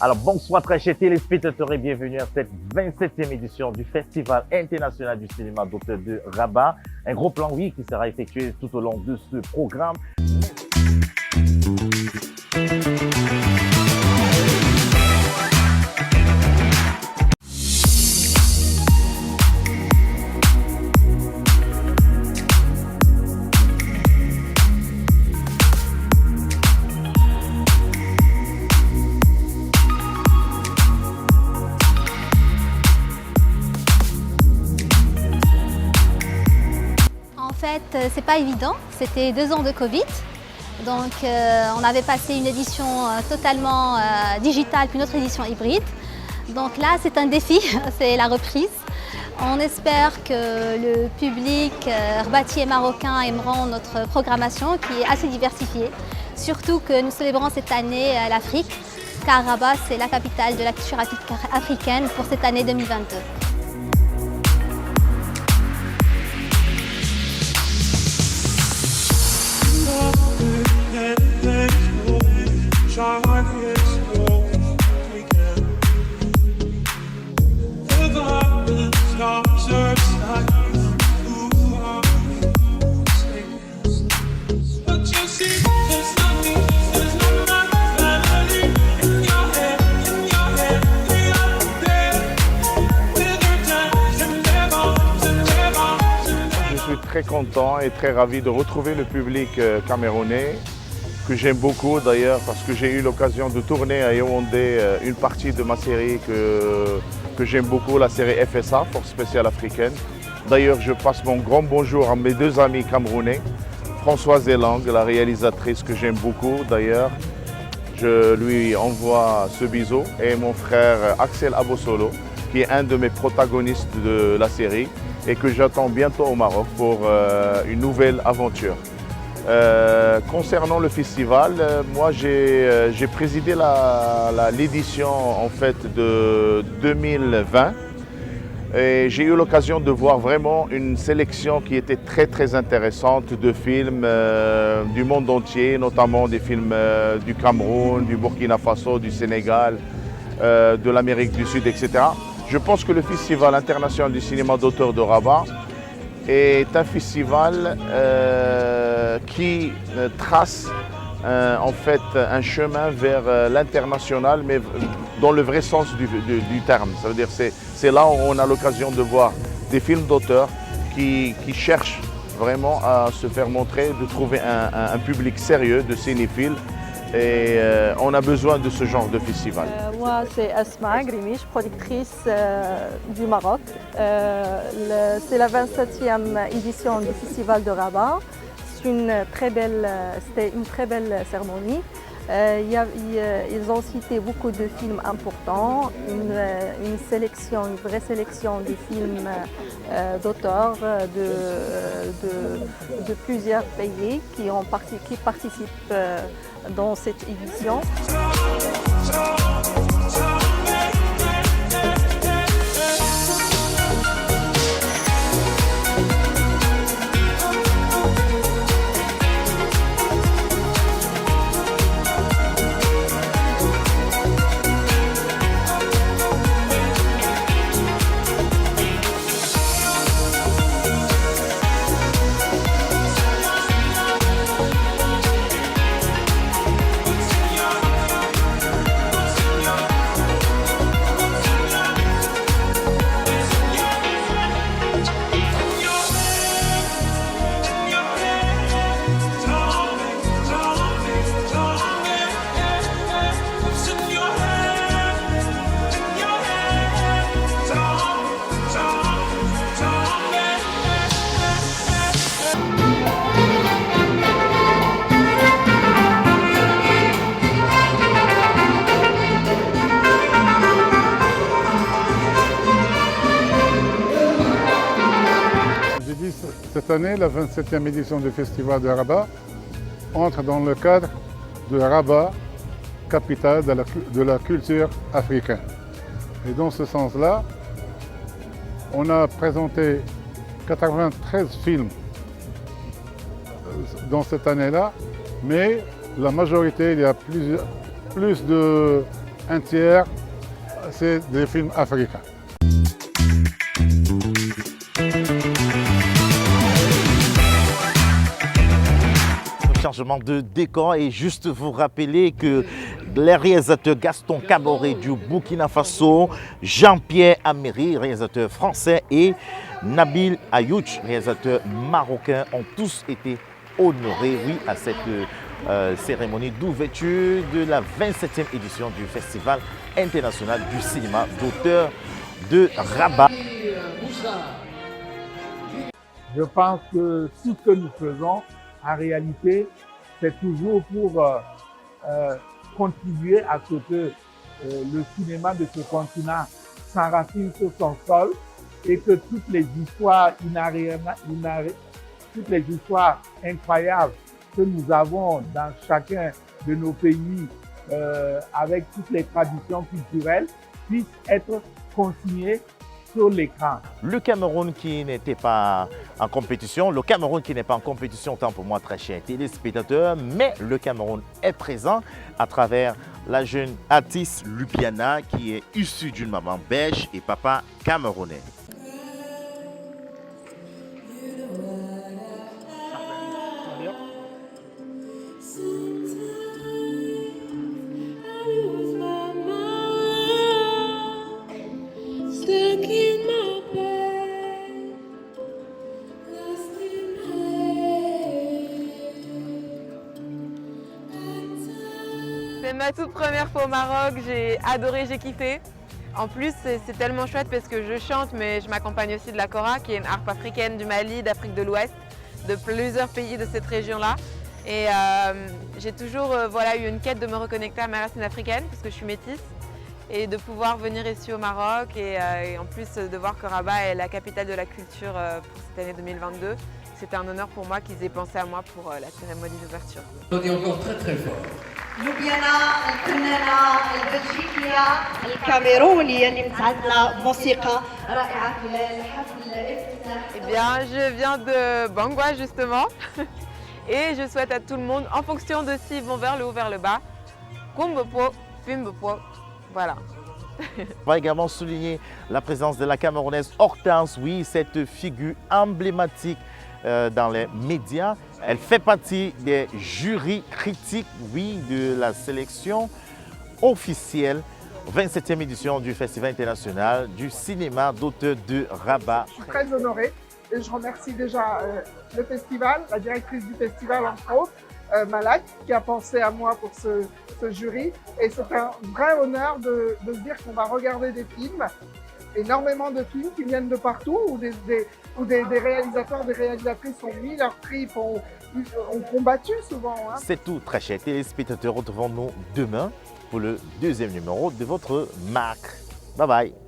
Alors bonsoir très chers téléspectateurs et bienvenue à cette 27e édition du Festival international du cinéma d'auteur de Rabat. Un gros plan oui qui sera effectué tout au long de ce programme. En fait, c'est pas évident, c'était 2 ans de Covid. Donc on avait passé une édition totalement digitale puis une autre édition hybride. Donc là c'est un défi, c'est la reprise. On espère que le public rabatier et marocain aimeront notre programmation qui est assez diversifiée. Surtout que nous célébrons cette année l'Afrique, car Rabat c'est la capitale de la culture africaine pour cette année 2022. Je suis très content et très ravi de retrouver le public camerounais, que j'aime beaucoup d'ailleurs parce que j'ai eu l'occasion de tourner à Yaoundé une partie de ma série que j'aime beaucoup, la série FSA, Force Spéciale Africaine. D'ailleurs, je passe mon grand bonjour à mes 2 amis camerounais, Françoise Elang, la réalisatrice que j'aime beaucoup d'ailleurs. Je lui envoie ce bisou, et mon frère Axel Abosolo, qui est un de mes protagonistes de la série et que j'attends bientôt au Maroc pour une nouvelle aventure. Concernant le festival, moi j'ai présidé l'édition en fait de 2020 et j'ai eu l'occasion de voir vraiment une sélection qui était très intéressante de films du monde entier, notamment des films du Cameroun, du Burkina Faso, du Sénégal, de l'Amérique du Sud, etc. Je pense que le Festival international du cinéma d'auteur de Rabat est un festival qui trace en fait un chemin vers l'international, mais dans le vrai sens du terme. Ça veut dire c'est là où on a l'occasion de voir des films d'auteurs qui cherchent vraiment à se faire montrer, de trouver un public sérieux, de cinéphiles. Et on a besoin de ce genre de festival. Moi, c'est Asma Grimish, productrice du Maroc. C'est la 27e édition du Festival de Rabat. C'était une très belle cérémonie. Ils ont cité beaucoup de films importants, une vraie sélection de films d'auteurs de plusieurs pays qui participent dans cette édition. Cette année, la 27e édition du Festival de Rabat entre dans le cadre de Rabat, capitale de la culture africaine. Et dans ce sens-là, on a présenté 93 films dans cette année-là, mais la majorité, il y a plus de un tiers, c'est des films africains. Changement de décor et juste vous rappeler que les réalisateurs Gaston Caboret du Burkina Faso, Jean-Pierre Améry, réalisateur français, et Nabil Ayouch, réalisateur marocain, ont tous été honorés, oui, à cette cérémonie d'ouverture de la 27e édition du Festival international du cinéma d'auteur de Rabat. Je pense que tout ce que nous faisons, en réalité, c'est toujours pour contribuer à ce que le cinéma de ce continent s'enracine sur son sol et que toutes les histoires toutes les histoires incroyables que nous avons dans chacun de nos pays avec toutes les traditions culturelles puissent être consignées sur l'écran. Le Cameroun qui n'était pas en compétition, le Cameroun qui n'est pas en compétition, tant pour moi très cher téléspectateur, mais le Cameroun est présent à travers la jeune artiste Lupiana qui est issue d'une maman belge et papa camerounais. C'est ma toute première fois au Maroc, j'ai adoré, j'ai kiffé. En plus, c'est tellement chouette parce que je chante, mais je m'accompagne aussi de la kora, qui est une harpe africaine du Mali, d'Afrique de l'Ouest, de plusieurs pays de cette région-là. Et j'ai toujours eu une quête de me reconnecter à mes racines africaines, parce que je suis métisse, et de pouvoir venir ici au Maroc, et en plus de voir que Rabat est la capitale de la culture pour cette année 2022. C'était un honneur pour moi qu'ils aient pensé à moi pour la cérémonie d'ouverture. On est encore très très fort. لوبيانا الفنانة البلجيكية الكاميرونية اللي مساعدنا بموسيقى رائعة في الحفل الافتتاحي. Eh bien, je viens de Bangwa justement et je souhaite à tout le monde, en fonction de s'ils vont vers le haut ou vers le bas, Kumbepo, Fimbepo, voilà. On va également souligner la présence de la Camerounaise Hortense, oui, cette figure emblématique dans les médias. Elle fait partie des jurys critiques, oui, de la sélection officielle 27e édition du Festival international du cinéma d'auteur de Rabat. Je suis très honorée et je remercie déjà le festival, la directrice du festival entre autres, Malak, qui a pensé à moi pour ce jury. Et c'est un vrai honneur de se dire qu'on va regarder des films, énormément de films qui viennent de partout, où des réalisateurs, des réalisatrices ont mis leur tripes, ont combattu souvent. Hein. C'est tout, très chers téléspectateurs. Retrouvons-nous demain pour le deuxième numéro de votre marque. Bye bye.